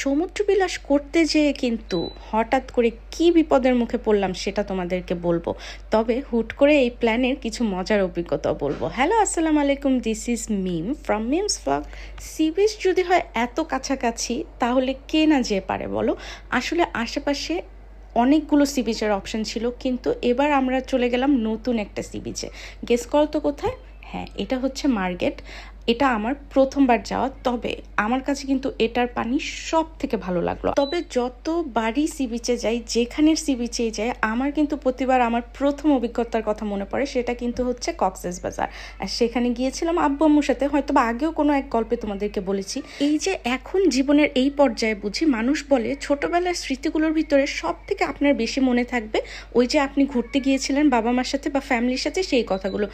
সমুদ্রবিলাস করতে যেয়ে কিন্তু হঠাৎ করে কি বিপদের মুখে পড়লাম সেটা তোমাদেরকে বলবো। তবে হুট করে এই প্ল্যানের কিছু মজার অভিজ্ঞতা বলবো। হ্যালো, আসসালামু আলাইকুম, this is Mim from Mim's blog. Sea beach যদি হয় এত কাছাকাছি তাহলে কে না যেয়ে পারে বলো। আসলে আশেপাশে অনেকগুলো সি বিচের অপশন ছিল, কিন্তু এবার আমরা চলে গেলাম নতুন একটা সি বিচে। গেস করো তো কোথায়? হ্যাঁ, এটা হচ্ছে মার্গেট। এটা আমার প্রথমবার যাওয়া, তবে আমার কাছে কিন্তু এটার পানি সব থেকে ভালো লাগলো। তবে যতবারই সি বিচে যাই, যেখানের সি বিচেই যাই, আমার কিন্তু প্রতিবার আমার প্রথম অভিজ্ঞতার কথা মনে পড়ে, সেটা কিন্তু হচ্ছে কক্সেস বাজার। আর সেখানে গিয়েছিলাম আব্বু আম্মুর সাথে, হয়তো বা আগেও কোনো এক গল্পে তোমাদেরকে বলেছি। এই যে এখন জীবনের এই পর্যায়ে বুঝি মানুষ বলে ছোটবেলার স্মৃতিগুলোর ভিতরে সব থেকে আপনার বেশি মনে থাকবে ওই যে আপনি ঘুরতে গিয়েছিলেন বাবা মার সাথে বা ফ্যামিলির সাথে, সেই কথাগুলো।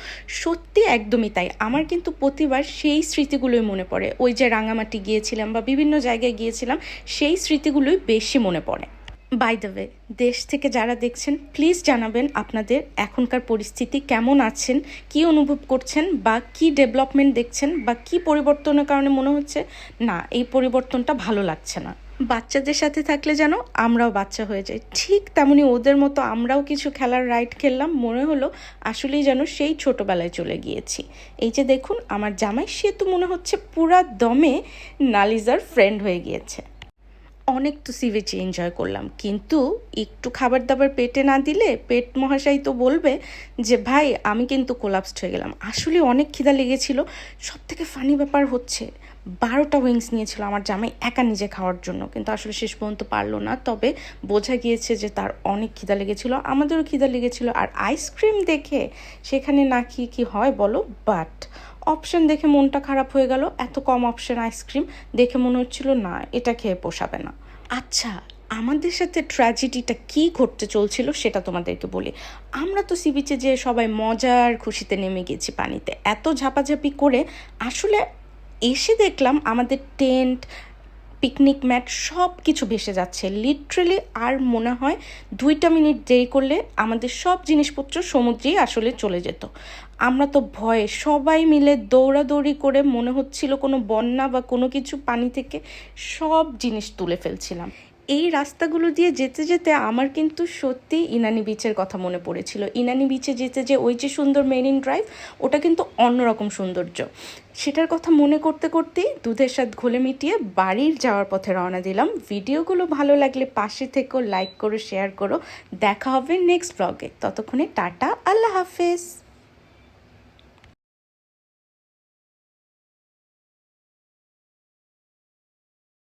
সত্যি একদমই তাই, আমার কিন্তু প্রতিবার সেই স্মৃতিগুলোই মনে পড়ে। ওই যে রাঙামাটি গিয়েছিলাম বা বিভিন্ন জায়গায় গিয়েছিলাম, সেই স্মৃতিগুলোই বেশি মনে পড়ে। বাই দ্য ওয়ে, দেশ থেকে যারা দেখছেন প্লিজ জানাবেন আপনাদের এখনকার পরিস্থিতি কেমন আছেন, কি অনুভব করছেন, বা কি ডেভেলপমেন্ট দেখছেন, বা কি পরিবর্তনের কারণে মনে হচ্ছে না এই পরিবর্তনটা ভালো লাগছে না। বাচ্চাদের সাথে থাকলে যেন আমরাও বাচ্চা হয়ে যাই, ঠিক তেমনি ওদের মতো আমরাও কিছু খেলার রাইড খেললাম, মনে হলো আসলেই যেন সেই ছোটবেলায় চলে গিয়েছি। এই যে দেখুন আমার জামাই, সে তো মনে হচ্ছে পুরা দমে নালিজার ফ্রেন্ড হয়ে গিয়েছে। অনেক তো সি বিচে এনজয় করলাম, কিন্তু একটু খাবার দাবার পেটে না দিলে পেট মহাশয় তো বলবে যে ভাই আমি কিন্তু কোলাপসড হয়ে গেলাম। আসলে অনেক খিদা লেগেছিল। সব থেকে ফানি ব্যাপার হচ্ছে 12টা উইংস নিয়েছিল আমার জামাই একা নিজে খাওয়ার জন্য, কিন্তু আসলে শেষ পর্যন্ত পারলো না। তবে বোঝা গিয়েছে যে তার অনেক খিদা লেগেছিল, আমাদেরও খিদা লেগেছিল। আর আইসক্রিম দেখে সেখানে না কি কি হয় বলো, বাট অপশন দেখে মনটা খারাপ হয়ে গেল। এত কম অপশন আইসক্রিম দেখে মনে হচ্ছিল না, এটা খেয়ে পোষাবে না। আচ্ছা, আমাদের সাথে ট্র্যাজেডিটা কি ঘটতে চলছিল সেটা তোমাদেরকে বলি। আমরা তো সি বিচে যে সবাই মজার খুশিতে নেমে গেছি পানিতে, এত ঝাপাঝাপি করে আসলে এসে দেখলাম আমাদের টেন্ট, পিকনিক ম্যাট সব কিছু ভেসে যাচ্ছে লিটারেলি। আর মনে হয় 2টা মিনিট দেরি করলে আমাদের সব জিনিসপত্র সমুদ্রেই আসলে চলে যেত। আমরা তো ভয়ে সবাই মিলে দৌড়াদৌড়ি করে মনে হচ্ছিল কোনো বন্যা বা কোনো কিছু পানি থেকে সব জিনিস তুলে ফেলছিলাম। এই রাস্তাগুলো দিয়ে যেতে যেতে আমার কিন্তু সত্যি ইনানি বিচের কথা মনে পড়েছিল। ইনানি বিচে যেতে যে ওই যে সুন্দর মেরিন ড্রাইভ, ওটা কিন্তু অন্যরকম সৌন্দর্য। সেটার কথা মনে করতে করতেই দুধের স্বাদ ঘোলে মিটিয়ে বাড়ির যাওয়ার পথে রওনা দিলাম। ভিডিওগুলো ভালো লাগলে পাশে থেকেও লাইক করো, শেয়ার করো। দেখা হবে নেক্সট ব্লগে, ততক্ষণে টাটা, আল্লাহ হাফেজ।